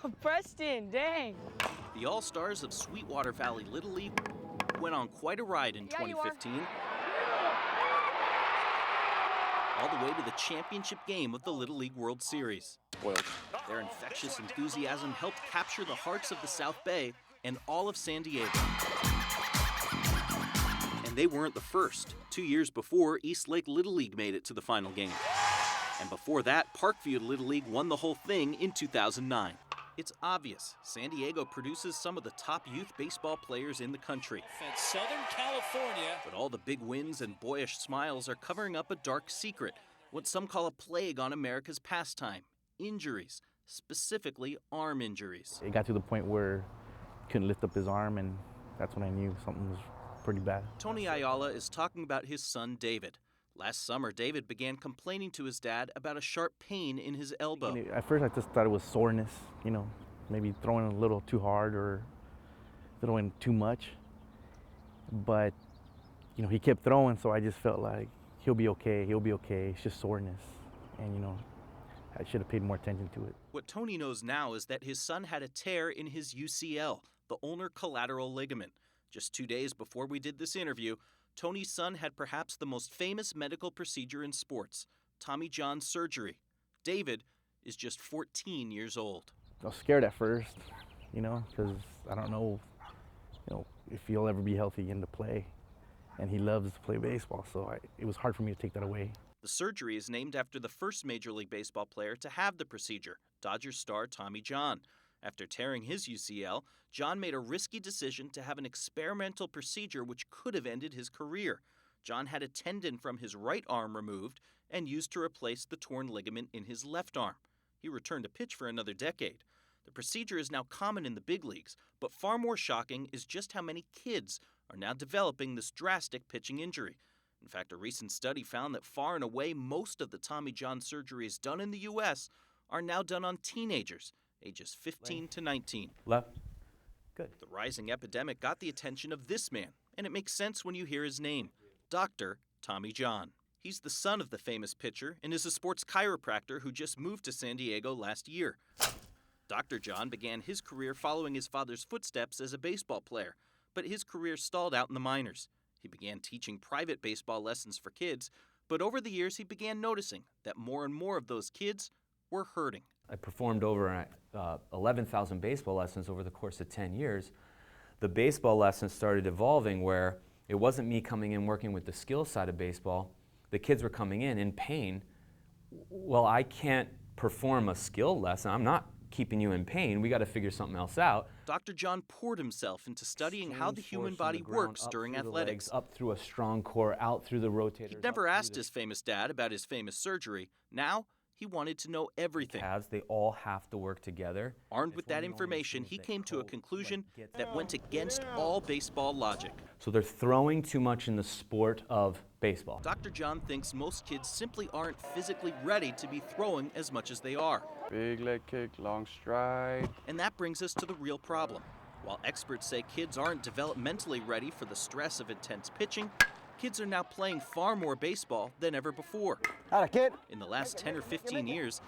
Preston, dang. The All-Stars of Sweetwater Valley Little League went on quite a ride in 2015. All the way to the championship game of the Little League World Series. Their infectious enthusiasm helped capture the hearts of the South Bay and all of San Diego. And they weren't the first. 2 years before, East Lake Little League made it to the final game. And before that, Parkview Little League won the whole thing in 2009. It's obvious, San Diego produces some of the top youth baseball players in the country. And Southern California. But all the big wins and boyish smiles are covering up a dark secret, what some call a plague on America's pastime: injuries, specifically arm injuries. It got to the point where he couldn't lift up his arm, and that's when I knew something was pretty bad. Tony Ayala is talking about his son, David. Last summer, David began complaining to his dad about a sharp pain in his elbow. At first, I just thought it was soreness, maybe throwing a little too hard or throwing too much. But, he kept throwing, so I just felt like he'll be okay, it's just soreness. And, I should have paid more attention to it. What Tony knows now is that his son had a tear in his UCL, the ulnar collateral ligament. Just 2 days before we did this interview, Tony's son had perhaps the most famous medical procedure in sports, Tommy John surgery. David is just 14 years old. I was scared at first, because I don't know, if he'll ever be healthy again to play. And he loves to play baseball, so it was hard for me to take that away. The surgery is named after the first Major League Baseball player to have the procedure, Dodgers star Tommy John. After tearing his UCL, John made a risky decision to have an experimental procedure which could have ended his career. John had a tendon from his right arm removed and used to replace the torn ligament in his left arm. He returned to pitch for another decade. The procedure is now common in the big leagues, but far more shocking is just how many kids are now developing this drastic pitching injury. In fact, a recent study found that far and away most of the Tommy John surgeries done in the U.S. are now done on teenagers, ages 15 to 19. Left. Good. The rising epidemic got the attention of this man, and it makes sense when you hear his name, Dr. Tommy John. He's the son of the famous pitcher and is a sports chiropractor who just moved to San Diego last year. Dr. John began his career following his father's footsteps as a baseball player, but his career stalled out in the minors. He began teaching private baseball lessons for kids, but over the years he began noticing that more and more of those kids were hurting. I performed over 11,000 baseball lessons over the course of 10 years. The baseball lessons started evolving where it wasn't me coming in working with the skill side of baseball. The kids were coming in pain. Well, I can't perform a skill lesson. I'm not keeping you in pain. We got to figure something else out. Dr. John poured himself into studying how the human body works during athletics. Up through a strong core, out through the rotators. He'd never asked his famous dad about his famous surgery. Now, he wanted to know everything. They all have to work together. Armed with that information, he came to a conclusion that went against all baseball logic. So they're throwing too much in the sport of baseball. Dr. John thinks most kids simply aren't physically ready to be throwing as much as they are. Big leg kick, long stride. And that brings us to the real problem. While experts say kids aren't developmentally ready for the stress of intense pitching, kids are now playing far more baseball than ever before. In the last 10 or 15 years,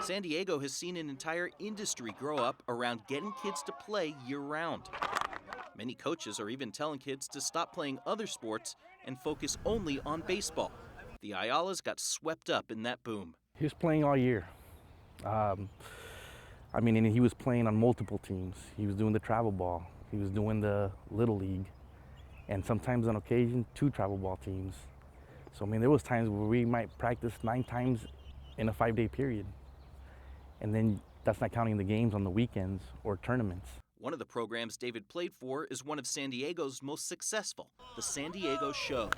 San Diego has seen an entire industry grow up around getting kids to play year-round. Many coaches are even telling kids to stop playing other sports and focus only on baseball. The Ayalas got swept up in that boom. He was playing all year. And he was playing on multiple teams. He was doing the travel ball. He was doing the Little League. And sometimes on occasion, 2 travel ball teams. So, there was times where we might practice 9 times in a 5-day period. And then that's not counting the games on the weekends or tournaments. One of the programs David played for is one of San Diego's most successful, the San Diego Show.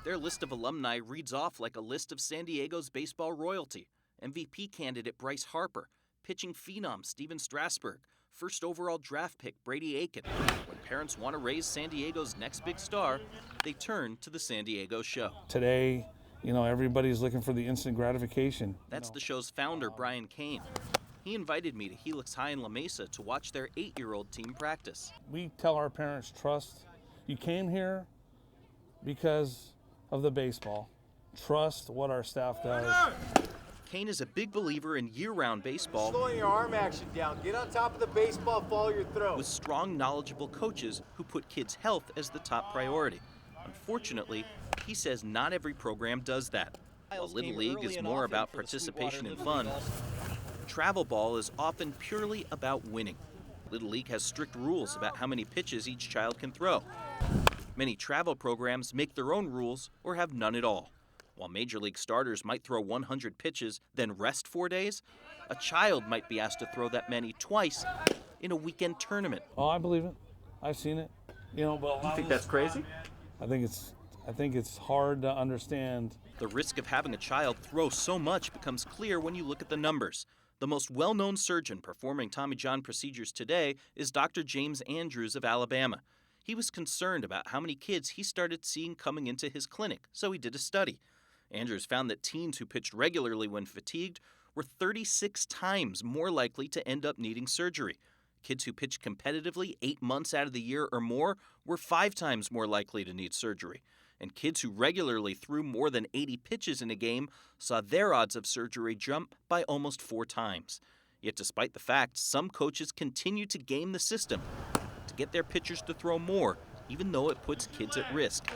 Their list of alumni reads off like a list of San Diego's baseball royalty. MVP candidate Bryce Harper, pitching phenom Steven Strasburg, first overall draft pick Brady Aiken. When parents want to raise San Diego's next big star, they turn to the San Diego Show. Today, everybody's looking for the instant gratification. That's the show's founder, Brian Kane. He invited me to Helix High in La Mesa to watch their 8-year-old team practice. We tell our parents, trust. You came here because of the baseball. Trust what our staff does. Kane is a big believer in year-round baseball Slowing your arm action down. Get on top of the baseball, follow your throw. with strong, knowledgeable coaches who put kids' health as the top priority. Unfortunately, he says not every program does that. While Little League is more about participation and fun, travel ball is often purely about winning. Little League has strict rules about how many pitches each child can throw. Many travel programs make their own rules or have none at all. While Major League starters might throw 100 pitches, then rest 4 days, a child might be asked to throw that many twice in a weekend tournament. Oh, I believe it. I've seen it. You know, but You think that's crazy? I think it's hard to understand. The risk of having a child throw so much becomes clear when you look at the numbers. The most well-known surgeon performing Tommy John procedures today is Dr. James Andrews of Alabama. He was concerned about how many kids he started seeing coming into his clinic, so he did a study. Andrews found that teens who pitched regularly when fatigued were 36 times more likely to end up needing surgery. Kids who pitched competitively 8 months out of the year or more were 5 times more likely to need surgery. And kids who regularly threw more than 80 pitches in a game saw their odds of surgery jump by almost 4 times. Yet despite the fact, some coaches continue to game the system to get their pitchers to throw more, even though it puts kids at risk.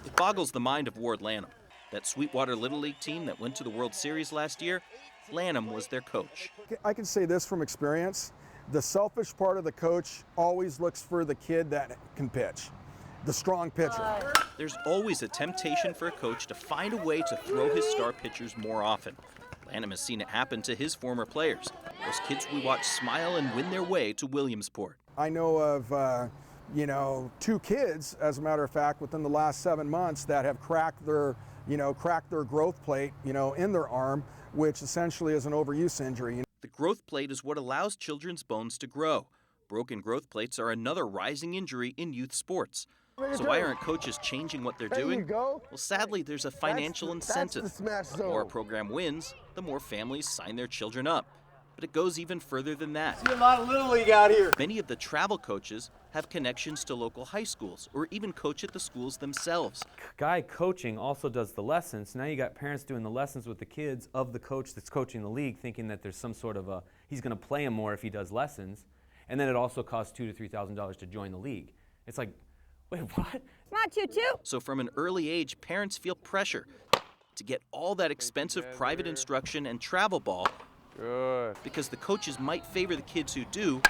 It boggles the mind of Ward Lanham. That Sweetwater Little League team that went to the World Series last year, Lanham was their coach. I can say this from experience. The selfish part of the coach always looks for the kid that can pitch, the strong pitcher. There's always a temptation for a coach to find a way to throw his star pitchers more often. Lanham has seen it happen to his former players. Those kids we watch smile and win their way to Williamsport. I know of, 2 kids, as a matter of fact, within the last 7 months that have cracked their growth plate, in their arm, which essentially is an overuse injury. The growth plate is what allows children's bones to grow. Broken growth plates are another rising injury in youth sports. So why aren't coaches changing what they're doing? Well, sadly, there's a financial incentive. The more a program wins, the more families sign their children up. But it goes even further than that. See a lot of Little League out here. Many of the travel coaches have connections to local high schools or even coach at the schools themselves. Guy coaching also does the lessons. Now you got parents doing the lessons with the kids of the coach that's coaching the league, thinking that there's some sort of he's going to play him more if he does lessons. And then it also costs $2,000 to $3,000 to join the league. It's like, wait, what? Not you too. So from an early age, parents feel pressure to get all that expensive private instruction and travel ball. Good. Because the coaches might favor the kids who do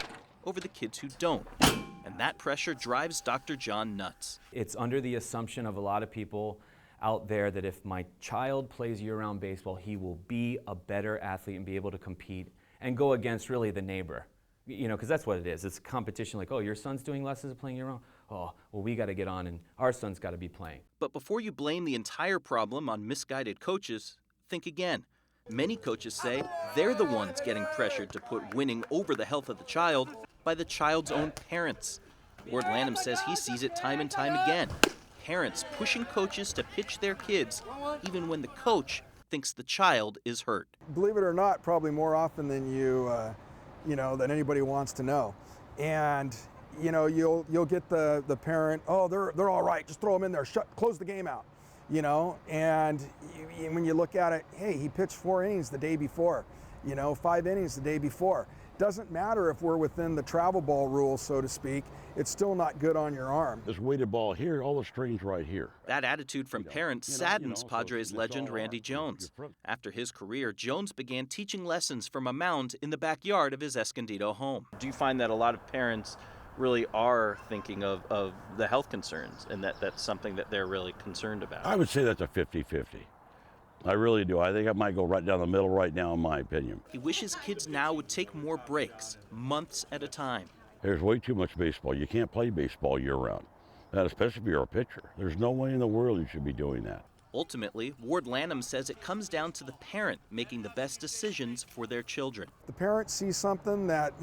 over the kids who don't. And that pressure drives Dr. John nuts. It's under the assumption of a lot of people out there that if my child plays year-round baseball, he will be a better athlete and be able to compete and go against really the neighbor. Because that's what it is. It's a competition like, oh, your son's doing lessons of playing year-round? Oh, well, we got to get on and our son's got to be playing. But before you blame the entire problem on misguided coaches, think again. Many coaches say they're the ones getting pressured to put winning over the health of the child by the child's own parents. Ward Lanham says he sees it time and time again. Parents pushing coaches to pitch their kids even when the coach thinks the child is hurt. Believe it or not, probably more often than than anybody wants to know. And you'll get the parent, oh, they're all right, just throw them in there, close the game out. And when you look at it, hey, he pitched 4 innings the day before, 5 innings the day before. Doesn't matter if we're within the travel ball rules, so to speak, it's still not good on your arm. This weighted ball here, all the strings right here. That attitude from parents saddens Padres legend Randy Jones. After his career, Jones began teaching lessons from a mound in the backyard of his Escondido home. Do you find that a lot of parents really are thinking of the health concerns and that's something that they're really concerned about? I would say that's a 50-50. I really do. I think I might go right down the middle right now, in my opinion. He wishes kids now would take more breaks, months at a time. There's way too much baseball. You can't play baseball year-round, especially if you're a pitcher. There's no way in the world you should be doing that. Ultimately, Ward Lanham says it comes down to the parent making the best decisions for their children. The parent sees something that,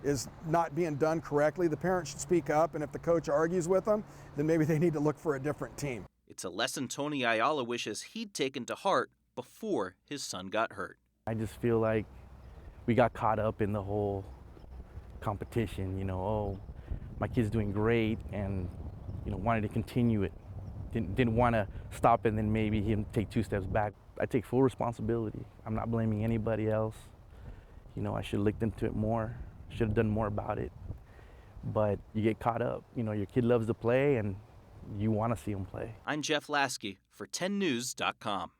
is not being done correctly. The parent should speak up, and if the coach argues with them, then maybe they need to look for a different team. It's a lesson Tony Ayala wishes he'd taken to heart before his son got hurt. I just feel like we got caught up in the whole competition, oh, my kid's doing great, and, wanted to continue it. Didn't want to stop and then maybe him take 2 steps back. I take full responsibility. I'm not blaming anybody else. You know, I should have looked into it more, should have done more about it. But you get caught up. You know, your kid loves to play and you want to see him play. I'm Jeff Lasky for 10news.com.